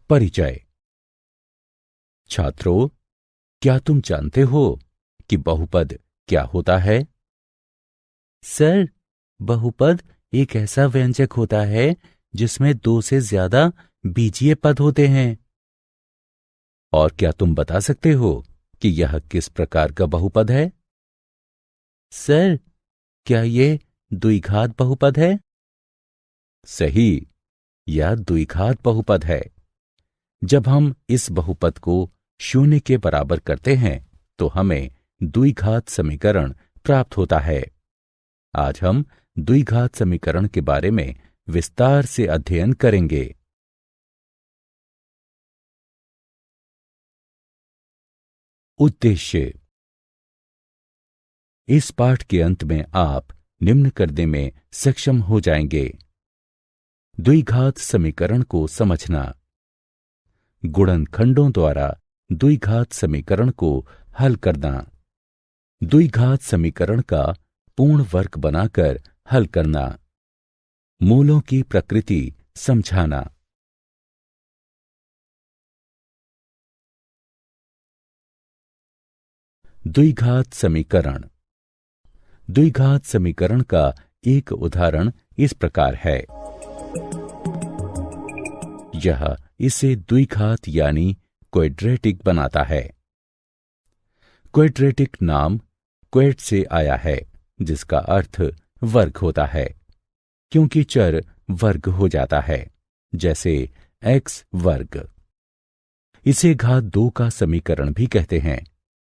परिचय। छात्रों, क्या तुम जानते हो कि बहुपद क्या होता है? सर, बहुपद एक ऐसा व्यंजक होता है जिसमें दो से ज्यादा बीजीय पद होते हैं। और क्या तुम बता सकते हो कि यह किस प्रकार का बहुपद है? सर, क्या ये द्विघात बहुपद है? सही, यह द्विघात बहुपद है। जब हम इस बहुपद को शून्य के बराबर करते हैं तो हमें द्विघात समीकरण प्राप्त होता है। आज हम द्विघात समीकरण के बारे में विस्तार से अध्ययन करेंगे। उद्देश्य। इस पाठ के अंत में आप निम्न करने में सक्षम हो जाएंगे। द्विघात समीकरण को समझना, गुणनखंडों द्वारा द्विघात समीकरण को हल करना, द्विघात समीकरण का पूर्ण वर्ग बनाकर हल करना, मूलों की प्रकृति समझाना। द्विघात समीकरण। द्विघात समीकरण का एक उदाहरण इस प्रकार है। यह इसे द्विघात यानी क्वैड्रेटिक बनाता है। क्वैड्रेटिक नाम क्वैड से आया है, जिसका अर्थ वर्ग होता है, क्योंकि चर वर्ग हो जाता है, जैसे x वर्ग। इसे घात 2 का समीकरण भी कहते हैं,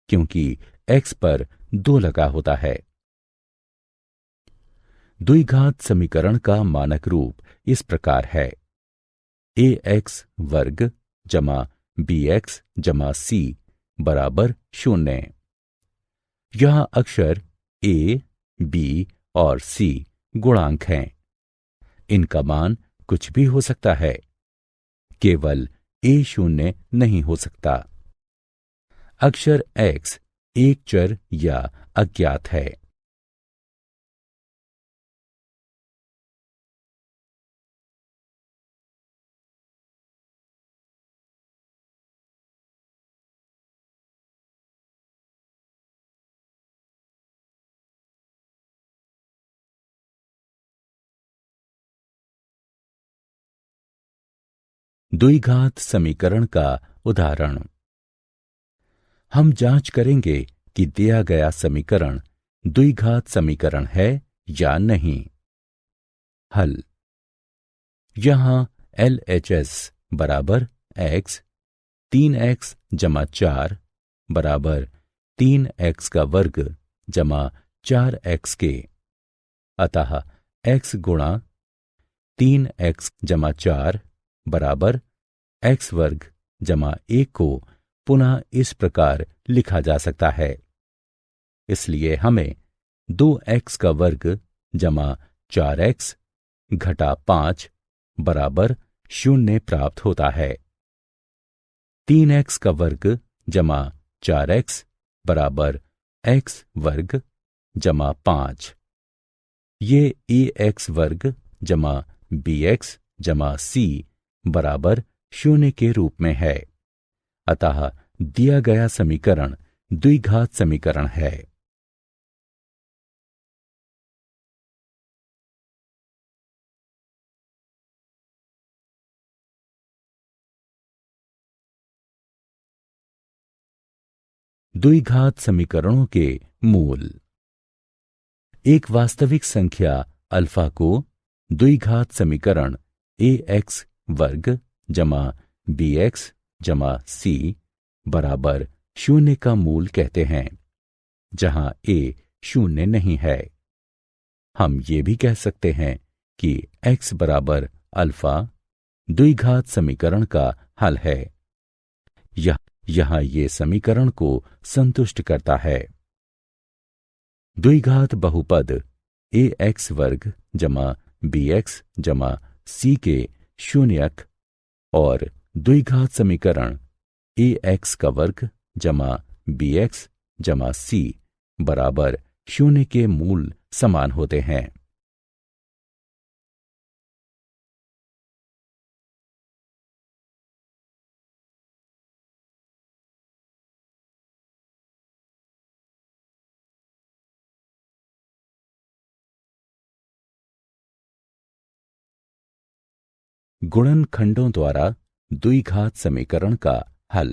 क्योंकि x पर 2 लगा होता है। द्विघात समीकरण का मानक रूप इस प्रकार है: ax वर्ग जमा bx जमा c बराबर 0। यहां अक्षर a, b और c गुणांक हैं। इनका मान कुछ भी हो सकता है, केवल a शून्य नहीं हो सकता। अक्षर x एक चर या अज्ञात है। द्विघात समीकरण का उदाहरण। हम जांच करेंगे कि दिया गया समीकरण द्विघात समीकरण है या नहीं। हल। यहां LHS बराबर x 3x जमा 4 बराबर 3x का वर्ग जमा 4x के। अतः x गुणा 3x जमा 4 बराबर x वर्ग जमा 1 को पुनः इस प्रकार लिखा जा सकता है। इसलिए हमें 2x का वर्ग जमा 4x घटा 5 बराबर 0 प्राप्त होता है। 3x का वर्ग जमा 4x बराबर x वर्ग जमा 5। ये ax वर्ग जमा bx जमा c बराबर 0 के रूप में है। अतः दिया गया समीकरण द्विघात समीकरण है। द्विघात समीकरणों के मूल। एक वास्तविक संख्या अल्फा को द्विघात समीकरण ax वर्ग जमा bx जमा c बराबर 0 का मूल कहते हैं, जहां a 0 नहीं है। हम ये भी कह सकते हैं कि x बराबर अल्फा द्विघात समीकरण का हल है। यहां ये समीकरण को संतुष्ट करता है। द्विघात बहुपद ax वर्ग जमा bx जमा c के शून्यक और द्विघात समीकरण ax का वर्ग जमा bx जमा c बराबर 0 के मूल समान होते हैं। गुणनखंडों द्वारा द्विघात समीकरण का हल।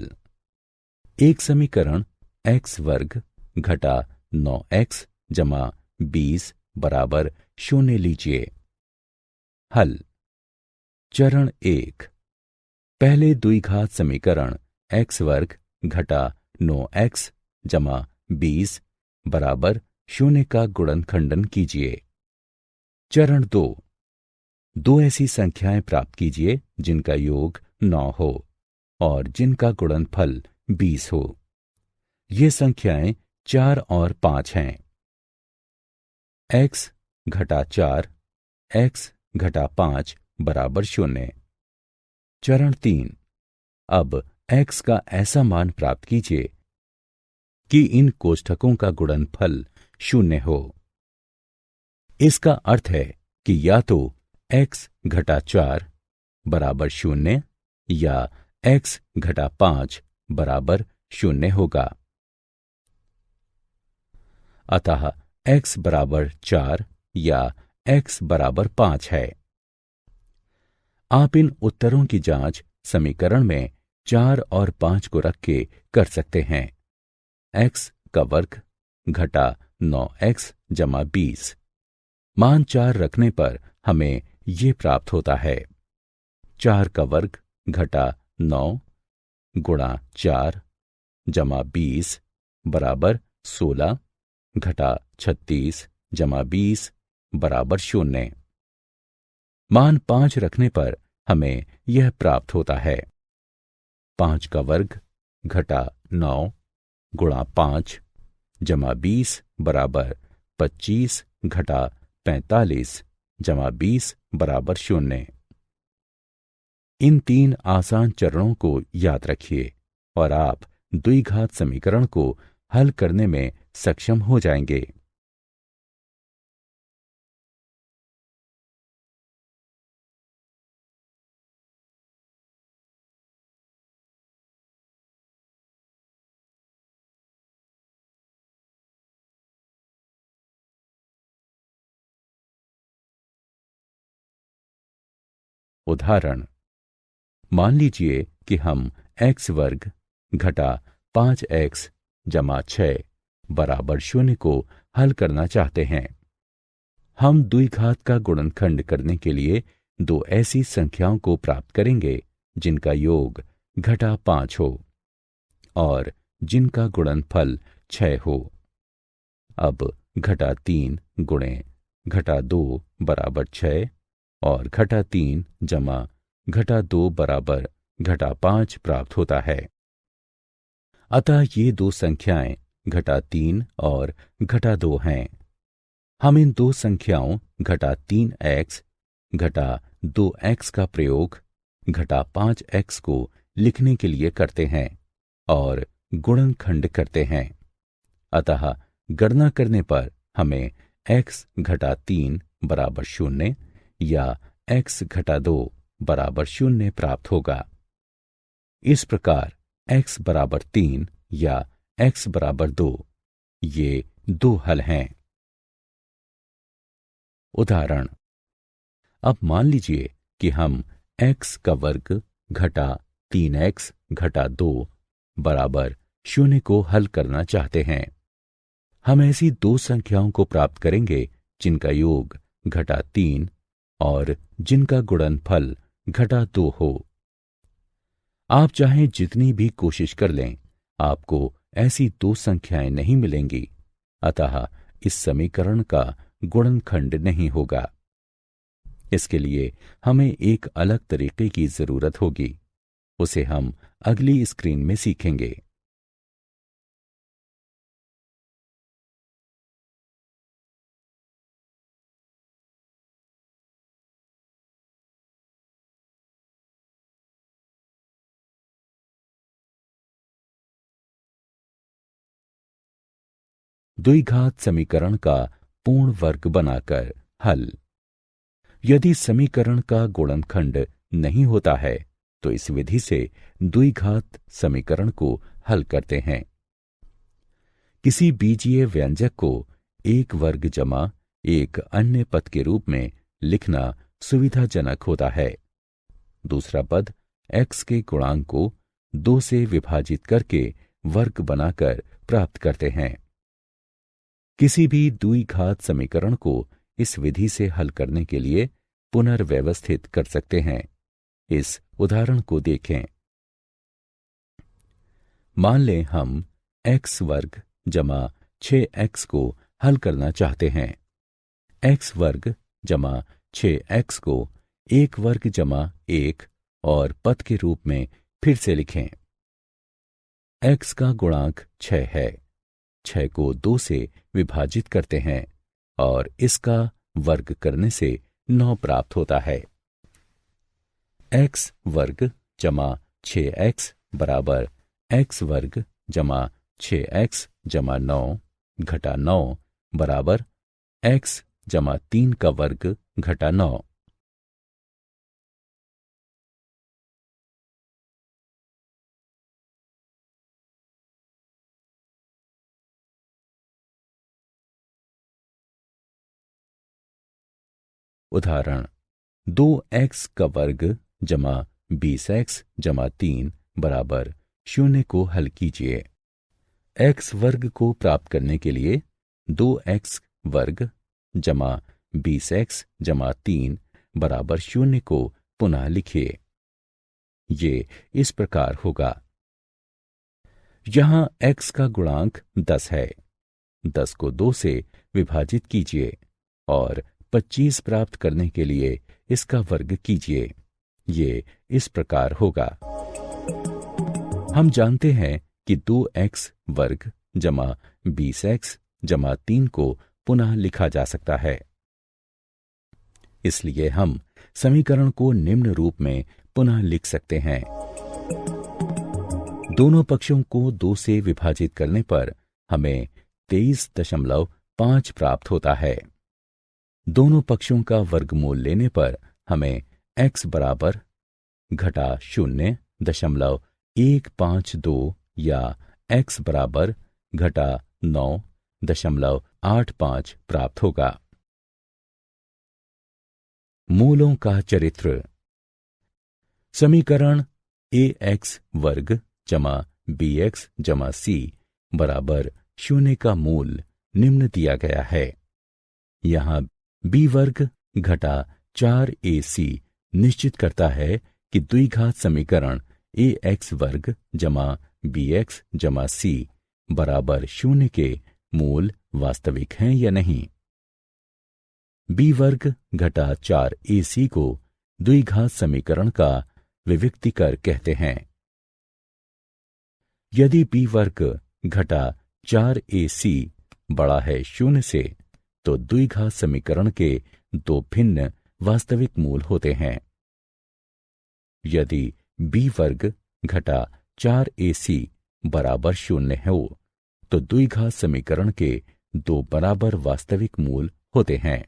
एक समीकरण एक्स वर्ग घटा 9x जमा 20 बराबर 0 लीजिए। हल। चरण 1। पहले द्विघात समीकरण एक्स वर्ग घटा 9x जमा 20 बराबर 0 का गुणनखंडन कीजिए। चरण 2। दो ऐसी संख्याएं प्राप्त कीजिए जिनका योग 9 हो और जिनका गुणनफल 20 हो। ये संख्याएं 4 और 5 हैं। x घटा 4 x घटा 5 बराबर 0। चरण 3। अब x का ऐसा मान प्राप्त कीजिए कि इन कोष्ठकों का गुणनफल 0 हो। इसका अर्थ है कि या तो x घटा 4 बराबर 0 या x घटा 5 बराबर 0 होगा। अतः x बराबर 4 या x बराबर 5 है। आप इन उत्तरों की जांच समीकरण में 4 और 5 को रख के कर सकते हैं। x का वर्ग घटा 9x जमा 20 मान 4 रखने पर हमें ये प्राप्त होता है। 4 का वर्ग घटा 9 गुणा 4 जमा 20 बराबर 16 घटा 36 जमा 20 बराबर 0। मान 5 रखने पर हमें यह प्राप्त होता है। 5 का वर्ग घटा 9 गुणा 5 जमा 20 बराबर 25 घटा 45 जमा 20 बराबर 0। इन 3 आसान चरणों को याद रखिए और आप द्विघात समीकरण को हल करने में सक्षम हो जाएंगे। उदाहरण। मान लीजिए कि हम x वर्ग घटा 5x जमा 6 बराबर 0 को हल करना चाहते हैं। हम द्विघात का गुणनखंड करने के लिए दो ऐसी संख्याओं को प्राप्त करेंगे जिनका योग घटा 5 हो और जिनका गुणनफल 6 हो। अब घटा 3 गुणे घटा 2 बराबर 6 और घटा 3 जमा घटा 2 बराबर घटा 5 प्राप्त होता है। अतः ये दो संख्याएं घटा 3 और घटा 2 हैं। हम इन दो संख्याओं घटा 3x घटा 2x का प्रयोग घटा 5x को लिखने के लिए करते हैं और गुणनखंड करते हैं। अतः गणना करने पर हमें x घटा 3 बराबर 0 या x घटा 2 बराबर 0 प्राप्त होगा। इस प्रकार x बराबर 3 या x बराबर 2 ये दो हल हैं। उदाहरण। अब मान लीजिए कि हम x का वर्ग घटा 3x घटा 2 बराबर 0 को हल करना चाहते हैं। हम ऐसी दो संख्याओं को प्राप्त करेंगे जिनका योग घटा 3 और जिनका गुणनफल घटा 2 हो। आप चाहें जितनी भी कोशिश कर लें, आपको ऐसी दो संख्याएं नहीं मिलेंगी। अतः इस समीकरण का गुणनखंड नहीं होगा। इसके लिए हमें एक अलग तरीके की जरूरत होगी। उसे हम अगली स्क्रीन में सीखेंगे। द्विघात समीकरण का पूर्ण वर्ग बनाकर हल। यदि समीकरण का गुणनखंड नहीं होता है तो इस विधि से द्विघात समीकरण को हल करते हैं। किसी बीजीय व्यंजक को एक वर्ग जमा एक अन्य पद के रूप में लिखना सुविधाजनक होता है। दूसरा पद x के गुणांक को 2 से विभाजित करके वर्ग बनाकर प्राप्त करते हैं। किसी भी द्विघात समीकरण को इस विधि से हल करने के लिए पुनर्व्यवस्थित कर सकते हैं। इस उदाहरण को देखें। मान लें हम x वर्ग जमा 6x को हल करना चाहते हैं। x वर्ग जमा 6x को 1 वर्ग जमा 1 और पद के रूप में फिर से लिखें। x का गुणांक 6 है। 6 को 2 से विभाजित करते हैं और इसका वर्ग करने से 9 प्राप्त होता है। x वर्ग जमा 6x बराबर x वर्ग जमा 6x जमा 9 घटा 9 बराबर x जमा 3 का वर्ग घटा 9। उदाहरण 2x का वर्ग जमा 20x जमा 3 बराबर 0 को हल कीजिए। x वर्ग को प्राप्त करने के लिए 2x वर्ग जमा 20x जमा 3 बराबर 0 को पुनः लिखिए। ये इस प्रकार होगा। यहां x का गुणांक 10 है। 10 को 2 से विभाजित कीजिए और 25 प्राप्त करने के लिए इसका वर्ग कीजिए। ये इस प्रकार होगा। हम जानते हैं कि 2x वर्ग जमा 20x जमा 3 को पुनः लिखा जा सकता है। इसलिए हम समीकरण को निम्न रूप में पुनः लिख सकते हैं। दोनों पक्षों को 2 से विभाजित करने पर हमें 23.5 प्राप्त होता है। दोनों पक्षों का वर्गमूल लेने पर हमें x बराबर घटा 0.152 या x बराबर घटा 9.85 प्राप्त होगा। मूलों का चरित्र। समीकरण ax वर्ग जमा bx जमा c बराबर 0 का मूल निम्न दिया गया है। यहां b वर्ग घटा 4ac निश्चित करता है कि द्विघात समीकरण ax वर्ग जमा bx जमा c बराबर 0 के मूल वास्तविक हैं या नहीं। b वर्ग घटा 4ac को द्विघात समीकरण का विविक्तिकर कहते हैं। यदि b वर्ग घटा 4ac बड़ा है 0 से तो द्विघात समीकरण के 2 भिन्न वास्तविक मूल होते हैं। यदि b वर्ग घटा 4ac बराबर 0 हो तो द्विघात समीकरण के 2 बराबर वास्तविक मूल होते हैं।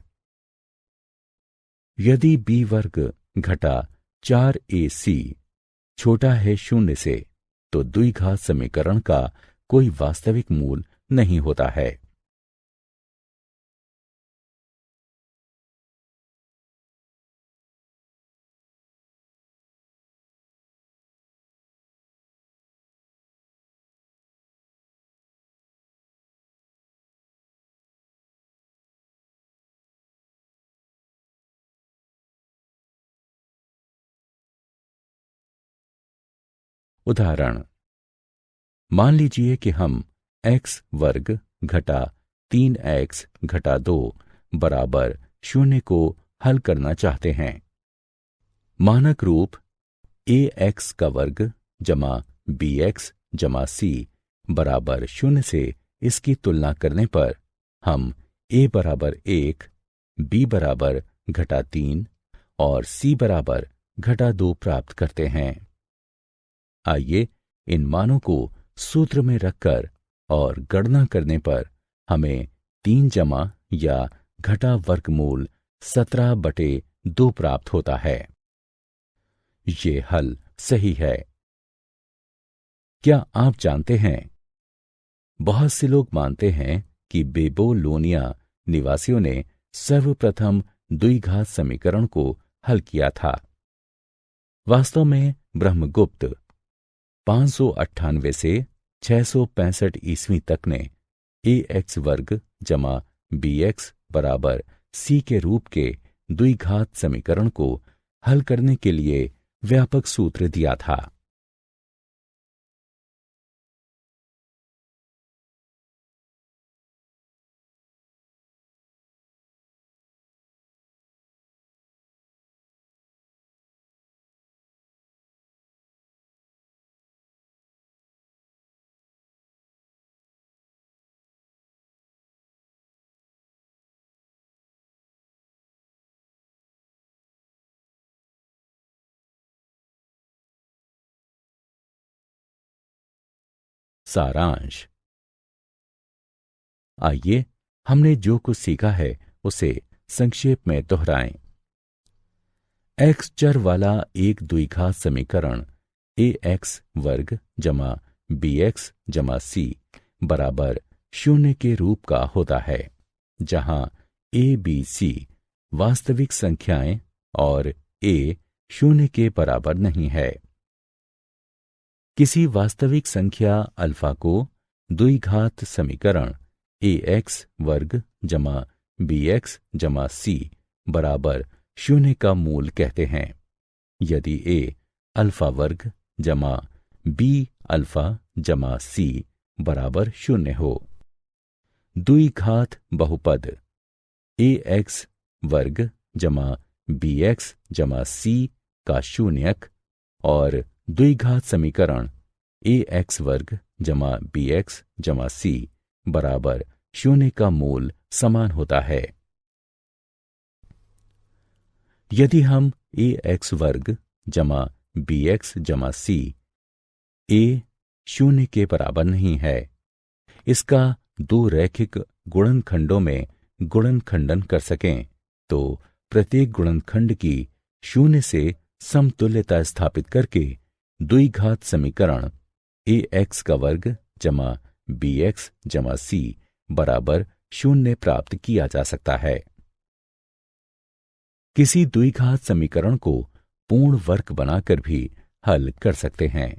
यदि b वर्ग घटा 4ac छोटा है 0 से तो द्विघात समीकरण का कोई वास्तविक मूल नहीं होता है। उदाहरण मान लीजिए कि हम x वर्ग घटा 3x घटा 2 बराबर 0 को हल करना चाहते हैं। मानक रूप ax का वर्ग जमा bx जमा c बराबर 0 से इसकी तुलना करने पर हम a बराबर 1, b बराबर घटा 3 और c बराबर घटा 2 प्राप्त करते हैं। आइए इन मानों को सूत्र में रखकर और गणना करने पर हमें 3 जमा या घटा वर्गमूल 17/2 प्राप्त होता है। ये हल सही है। क्या आप जानते हैं, बहुत से लोग मानते हैं कि बेबोलोनिया निवासियों ने सर्वप्रथम द्विघात समीकरण को हल किया था। वास्तव में ब्रह्मगुप्त 598 से 665 ईस्वी तक ने ax वर्ग जमा bx बराबर c के रूप के द्विघात समीकरण को हल करने के लिए व्यापक सूत्र दिया था। सारांश। आइए हमने जो कुछ सीखा है उसे संक्षेप में दोहराएं। x चर वाला एक द्विघात समीकरण ax वर्ग जमा bx जमा c बराबर 0 के रूप का होता है, जहां a b c वास्तविक संख्याएं और a 0 के बराबर नहीं है। किसी वास्तविक संख्या अल्फा को द्विघात समीकरण ax वर्ग जमा bx जमा c बराबर 0 का मूल कहते हैं यदि a अल्फा वर्ग जमा b अल्फा जमा c बराबर 0 हो। द्विघात बहुपद ax वर्ग जमा bx जमा c का शून्यक और द्विघात समीकरण ax वर्ग जमा bx जमा c बराबर 0 का मूल समान होता है। यदि हम ax वर्ग जमा bx जमा c a 0 के बराबर नहीं है, इसका दो रैखिक गुणनखंडों में गुणनखंडन कर सकें तो प्रत्येक गुणनखंड की 0 से समतुल्यता स्थापित करके द्विघात समीकरण ax का वर्ग जमा bx जमा c बराबर 0 प्राप्त किया जा सकता है। किसी द्विघात समीकरण को पूर्ण वर्ग बनाकर भी हल कर सकते हैं।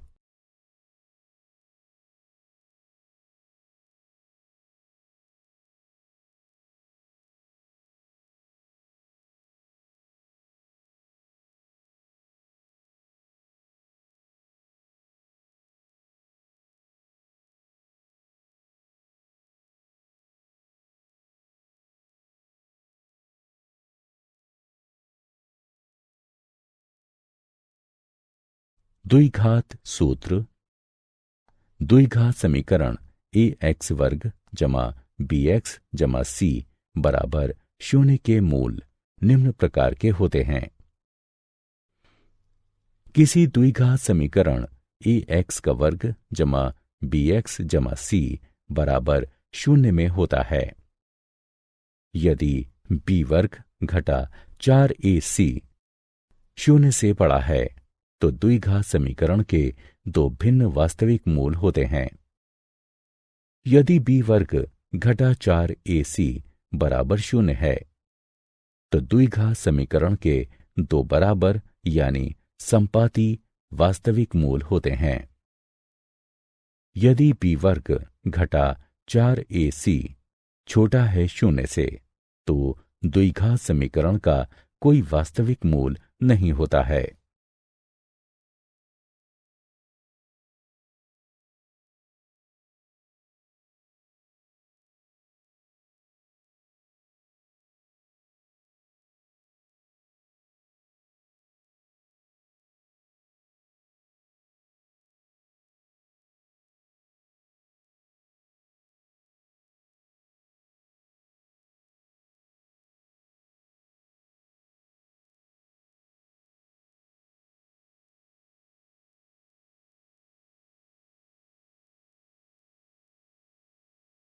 द्विघात सूत्र। द्विघात समीकरण ax वर्ग जमा bx जमा c बराबर 0 के मूल निम्न प्रकार के होते हैं। किसी द्विघात समीकरण ax का वर्ग जमा bx जमा c बराबर 0 में होता है यदि b वर्ग घटा 4ac 0 से बड़ा है तो द्विघात समीकरण के दो भिन्न वास्तविक मूल होते हैं। यदि b वर्ग घटा 4ac बराबर 0 है तो द्विघात समीकरण के दो बराबर यानी संपाती वास्तविक मूल होते हैं। यदि b वर्ग घटा 4ac छोटा है 0 से तो द्विघात समीकरण का कोई वास्तविक मूल नहीं होता है।